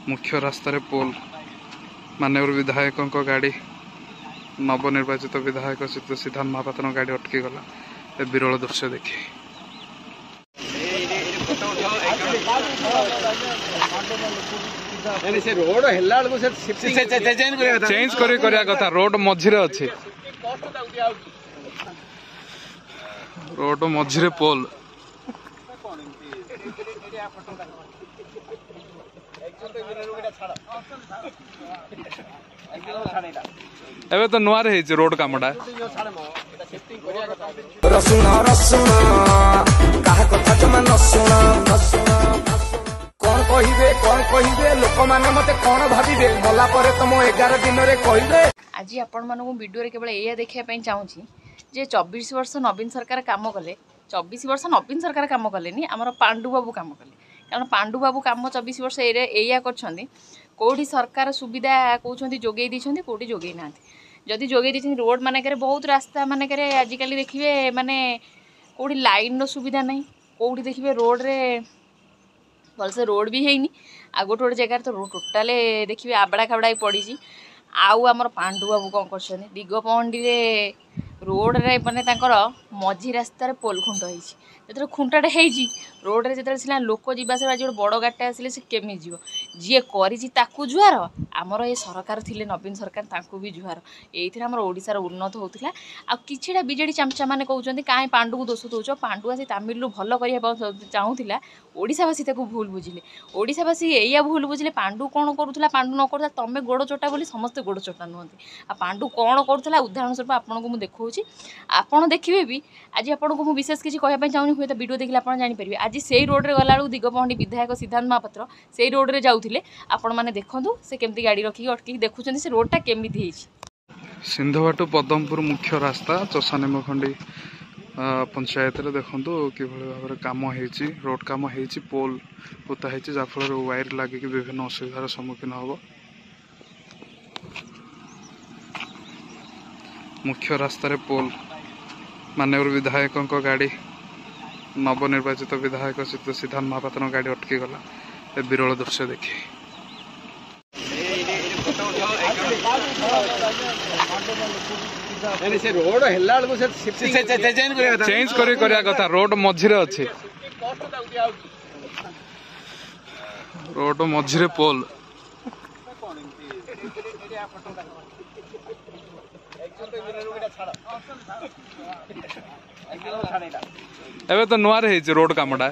मुख्य रास्तार पोल माननीय विधायकों गाड़ी नवनिर्वाचित विधायक सिद्धांत महापात्र गाड़ी अटकी गला विरल दृश्य देखी चेंज करिया कथा रोड मझिरे अच्छे रोड मझिरे पोल एबे तो नुआ रे रोड कामटा रसुण रसुण काहा कथा जमा नसुण कौन कहिबे लोक माने मते कौन भाबिबे मला परे तुम 11 दिन रे कहिबे। आज आपण मानू वीडियो रे केवल एया देखिया पई चाहूची जे 24 वर्ष नवीन सरकार काम कले 24 वर्ष नवीन सरकार काम कलेनी हमर पांडु बाबू काम कले कारण पांडु बाबू काम 24 वर्ष एया करछंदी कोठी सरकार सुविधा कहउछंदी जोगेई दिछंदी कोठी जोगेई नांती जदि जोगेई दिछंदी रोड माने करे बहुत रास्ता माने करे आजिकली देखिबे माने कोठी लाइन रो सुविधा नहीं कोठी देखिबे रोड रे भलसे रोड भी हैनी आ गोटे गोटे जगह तो रोड टोटाले देखिए आबड़ा खाबड़ा पड़ी आउ आमर पांडु बाबू कौन कर दिगपहंडी रे रोड रे माने तांकर मझी रास्तार पोल खुंट होती खुंटाटे होती रोड रे जो लोक जावास आज गोटे बड़ गाड़िटे आसिले से केमी जीव जी कर जुआर आमर ये सरकार थिले नवीन सरकार तांकु भी जुआर ये आमर ओडिशार उन्नत होता आ किछिटा बीजेडी चामचा मैंने कहते कहीं पांडु को दोष दौच पांडु आसी तमिलु भल करने चाहूला ओडिशावासी ताको भूल बुझिले ओडिशावासी एया भूल बुझिले पांडु कौन करूला पांडु न करूला तमें गोड़ चोटा बोली समस्ते गोड़ चोटा नुहति आ पांडु कौन करूला उदाहरण स्वरूप आपको मुझे देखा आपड़ देखिए भी आज आपको मुझे विशेष किसी कहना चाहूनी हुए तो वीडियो देखिए आप जानीपर आज से रोड रे गला दिगपहंडी विधायक सिद्धांत महापात्र से रोड रे जाऊे आपण मैंने देखूँ से केमती गाड़ी रखिक अटक देखुं से रोडटा केमी सिंधवाटू पदमपुर मुख्य रास्ता चषानेमखंडी पंचायत देखु कि भाव में कम हो रोड कम हो पोल पोता है जहाँफल वायर लगिक विभिन्न असुविधार सम्मुखीन हम मुख्य रास्तार पोल माननीय विधायकों गाड़ी नवनिर्वाचित विधायक सिद्धांत महापात्र गाड़ी अटकी गला विरल दृश्य देखी चेंज करिया कथा रोड मझिरे अच्छे रोड मझिरे पोल एबे तो नुआ रे रोड कामटा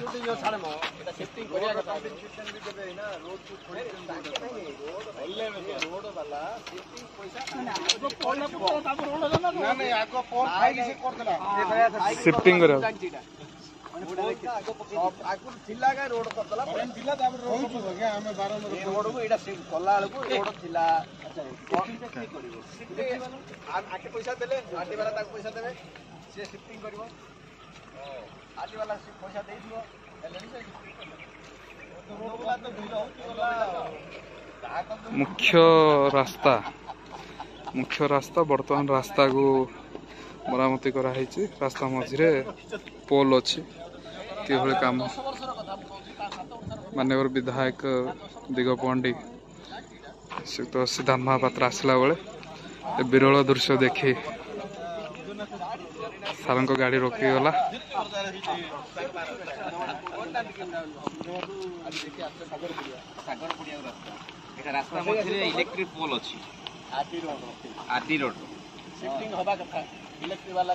शिफ्टिंग मुख्य रास्ता बर्तमान रास्ता को मरामती कराई रास्ता मझिरे पोल अच्छी कि काम माननीय विधायक दिगपहंडी सिद्धांत महापात्र आसला बेले विरल दृश्य देखी सार गाड़ी रोकीगला रास्ता मझे इलेक्ट्रिक पोल अच्छी आरटी रोड शिफ्टिंग हवा कथा इलेक्ट्रिक वाला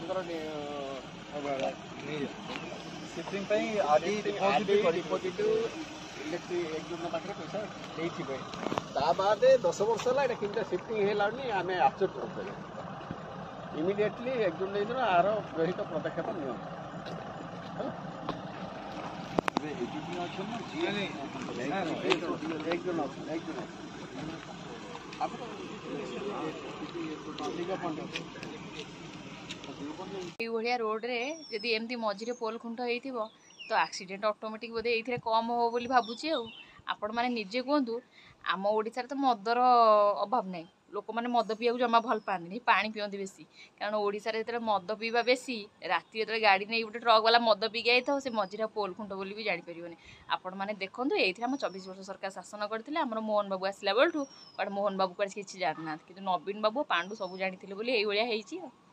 शिफ्टिंग पे आरटी डिपोजिट इलेक्ट्रिक एक जन पाखे पैसा देथिबे ता बाद 10 वर्ष ला एटा किंता शिफ्टिंग हेलानी आमे आश्चर्य करथले इमीडिएटली एक जन दिन आरो रहित पदक्षेप नियो भाया रोड रे जदि एमती मझिरे पोल खुंट हो तो एक्सीडेंट ऑटोमेटिक बोधे ये कम हो बोली भावुची आपण माने निजे कहतु आम ओडिशार तो मदर अभाव नहीं लोक मैंने मद पीवा जमा भल पाती पानी पिंदी बेसी कारण ओडिशा जो मद पीवा बेसी राति जो गाड़ी नहीं गोटे ट्रक वाला मद पीकी आई से मझीरा पोल खुंट बोली भी जानीपर आपण मैंने देखूँ ये आम 24 वर्ष सरकार शासन करते आम मोहन बाबू आसला बेलू कड़े मोहन बाबू कड़े किसी जाना कि नवीन बाबू पांडु सब जानी ये भाया